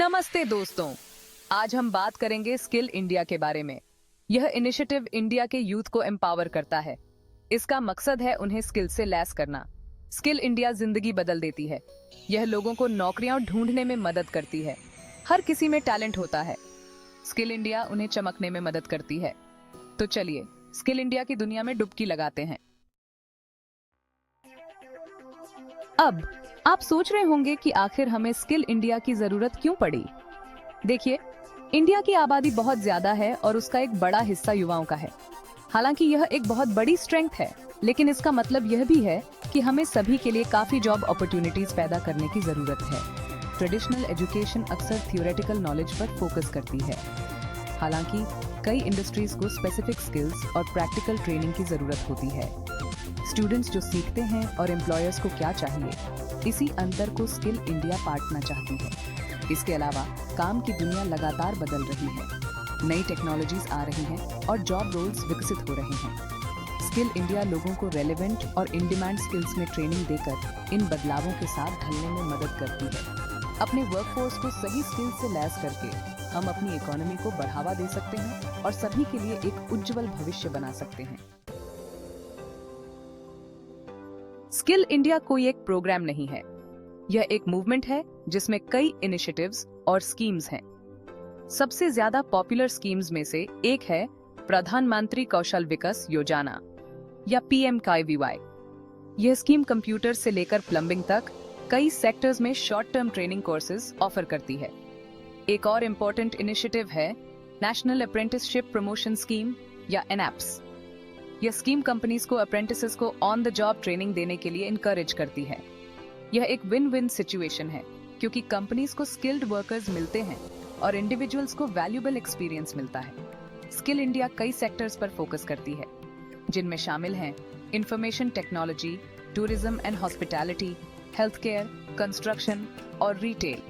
नमस्ते दोस्तों, आज हम बात करेंगे स्किल इंडिया के बारे में। यह इनिशिएटिव इंडिया के यूथ को एम्पावर करता है। इसका मकसद है उन्हें स्किल से लैस करना। स्किल इंडिया जिंदगी बदल देती है। यह लोगों को नौकरियां ढूंढने में मदद करती है। हर किसी में टैलेंट होता है। स्किल इंडिया उन्हें चमकने में मदद करती है। तो चलिए स्किल इंडिया की दुनिया में डुबकी लगाते हैं। अब आप सोच रहे होंगे कि आखिर हमें स्किल इंडिया की जरूरत क्यों पड़ी। देखिए, इंडिया की आबादी बहुत ज्यादा है और उसका एक बड़ा हिस्सा युवाओं का है। हालांकि यह एक बहुत बड़ी स्ट्रेंथ है, लेकिन इसका मतलब यह भी है कि हमें सभी के लिए काफी जॉब अपॉर्चुनिटीज पैदा करने की जरूरत है। ट्रेडिशनल एजुकेशन अक्सर थियोरेटिकल नॉलेज पर फोकस करती है। हालांकि कई इंडस्ट्रीज को स्पेसिफिक स्किल्स और प्रैक्टिकल ट्रेनिंग की जरूरत होती है। स्टूडेंट्स जो सीखते हैं और एम्प्लॉयर्स को क्या चाहिए, इसी अंतर को स्किल इंडिया पाटना चाहती है। इसके अलावा काम की दुनिया लगातार बदल रही है। नई टेक्नोलॉजीज आ रही हैं और जॉब रोल्स विकसित हो रहे हैं। स्किल इंडिया लोगों को रेलेवेंट और इन डिमांड स्किल्स में ट्रेनिंग देकर इन बदलावों के साथ ढलने में मदद करती है। अपने वर्कफोर्स को सही स्किल्स से लैस करके हम अपनी इकोनॉमी को बढ़ावा दे सकते हैं और सभी के लिए एक उज्जवल भविष्य बना सकते हैं। स्किल इंडिया कोई एक प्रोग्राम नहीं है, यह एक मूवमेंट है जिसमें कई इनिशिएटिव्स और स्कीम्स हैं। सबसे ज्यादा पॉपुलर स्कीम्स में से एक है प्रधानमंत्री कौशल विकास योजना या PMKVY। यह स्कीम कंप्यूटर से लेकर प्लम्बिंग तक कई सेक्टर्स में short term training courses offer करती है। एक और इम्पोर्टेंट इनिशिएटिव है नेशनल अप्रेंटिसशिप प्रमोशन स्कीम या NAPS। यह स्कीम कंपनीज को अप्रेंटिसेस को ऑन द जॉब ट्रेनिंग देने के लिए इनकरेज करती है। यह एक विन विन सिचुएशन है, क्योंकि कंपनीज को स्किल्ड वर्कर्स मिलते हैं और इंडिविजुअल्स को वैल्यूएबल एक्सपीरियंस मिलता है। स्किल इंडिया कई सेक्टर्स पर फोकस करती है, जिनमें शामिल हैं information technology, tourism and hospitality, health care, construction और रिटेल।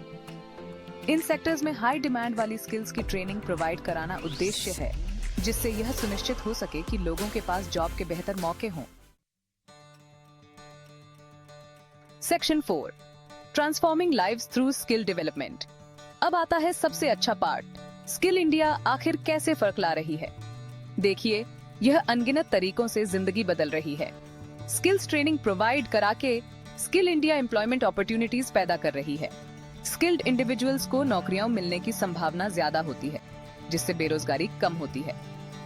इन सेक्टर्स में हाई डिमांड वाली स्किल्स की ट्रेनिंग प्रोवाइड कराना उद्देश्य है, जिससे यह सुनिश्चित हो सके कि लोगों के पास जॉब के बेहतर मौके हों। Section 4, transforming lives through skill development. अब आता है सबसे अच्छा पार्ट, स्किल इंडिया आखिर कैसे फर्क ला रही है। देखिए, यह अनगिनत तरीकों से जिंदगी बदल रही है। स्किल्स ट्रेनिंग प्रोवाइड करा के स्किल इंडिया एम्प्लॉयमेंट अपॉर्चुनिटीज पैदा कर रही है। स्किल्ड इंडिविजुअल्स को नौकरियां मिलने की संभावना ज्यादा होती है, जिससे बेरोजगारी कम होती है।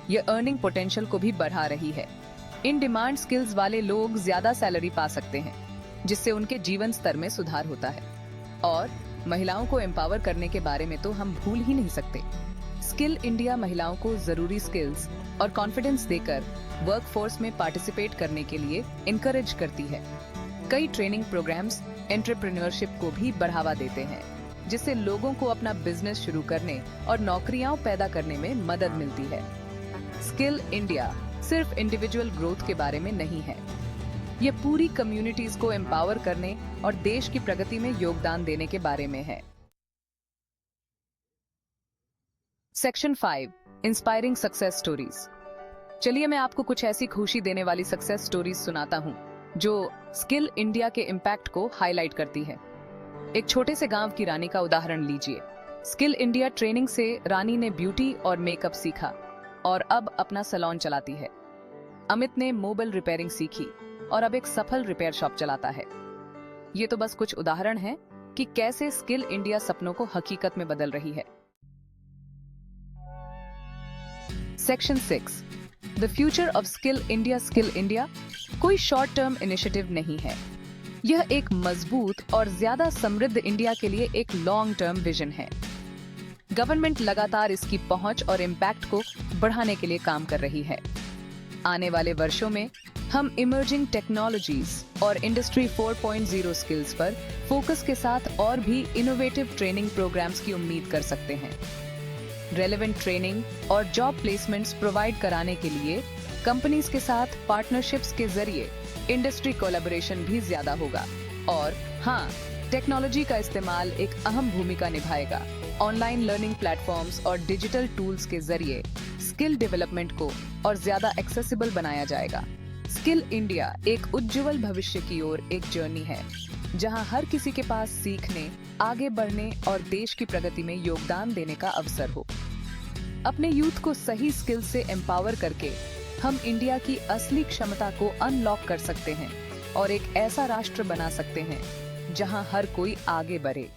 यह अर्निंग पोटेंशियल को भी बढ़ा रही है। इन डिमांड स्किल्स वाले लोग ज्यादा सैलरी पा सकते हैं, जिससे उनके जीवन स्तर में सुधार होता है। और महिलाओं को एम्पावर करने के बारे में तो हम भूल ही नहीं सकते। स्किल इंडिया महिलाओं को जरूरी स्किल्स और कॉन्फिडेंस देकर वर्कफोर्स में पार्टिसिपेट करने के लिए इनकरेज करती है। कई ट्रेनिंग प्रोग्राम्स एंटरप्रेन्योरशिप को भी बढ़ावा देते हैं, जिससे लोगों को अपना बिजनेस शुरू करने और नौकरियां पैदा करने में मदद मिलती है। स्किल इंडिया सिर्फ इंडिविजुअल ग्रोथ के बारे में नहीं है, ये पूरी कम्युनिटीज को एम्पावर करने और देश की प्रगति में योगदान देने के बारे में है। Section 5, inspiring success stories. चलिए मैं आपको कुछ ऐसी खुशी देने वाली सक्सेस स्टोरीज सुनाता हूँ जो स्किल इंडिया के इम्पैक्ट को हाईलाइट करती है। एक छोटे से गांव की रानी का उदाहरण लीजिए। स्किल इंडिया ट्रेनिंग से रानी ने ब्यूटी और मेकअप सीखा और अब अपना सैलून चलाती है। अमित ने मोबाइल रिपेयरिंग सीखी और अब एक सफल रिपेयर शॉप चलाता है। ये तो बस कुछ उदाहरण हैं कि कैसे स्किल इंडिया सपनों को हकीकत में बदल रही है। Section 6, the future of skill India. Skill India कोई शॉर्ट टर्म इनिशिएटिव नहीं है, यह एक मजबूत और ज्यादा समृद्ध इंडिया के लिए एक लॉन्ग टर्म विजन है। गवर्नमेंट लगातार इसकी पहुंच और इम्पैक्ट को बढ़ाने के लिए काम कर रही है। आने वाले वर्षों में हम इमर्जिंग टेक्नोलॉजीज और इंडस्ट्री 4.0 स्किल्स पर फोकस के साथ और भी इनोवेटिव ट्रेनिंग प्रोग्राम्स की उम्मीद कर सकते हैं। रेलेवेंट ट्रेनिंग और जॉब प्लेसमेंट्स प्रोवाइड कराने के लिए कंपनीज के साथ पार्टनरशिप्स के जरिए इंडस्ट्री कोलैबोरेशन भी ज्यादा होगा। और हाँ, टेक्नोलॉजी का इस्तेमाल एक अहम भूमिका निभाएगा। ऑनलाइन लर्निंग प्लेटफॉर्म्स और डिजिटल टूल्स के जरिए स्किल डेवलपमेंट को और ज्यादा एक्सेसिबल बनाया जाएगा। स्किल इंडिया एक उज्जवल भविष्य की ओर एक जर्नी है, जहां हर किसी के पास सीखने, आगे बढ़ने और देश की प्रगति में योगदान देने का अवसर हो। अपने यूथ को सही स्किल से एम्पावर करके हम इंडिया की असली क्षमता को अनलॉक कर सकते हैं और एक ऐसा राष्ट्र बना सकते हैं जहां हर कोई आगे बढ़े।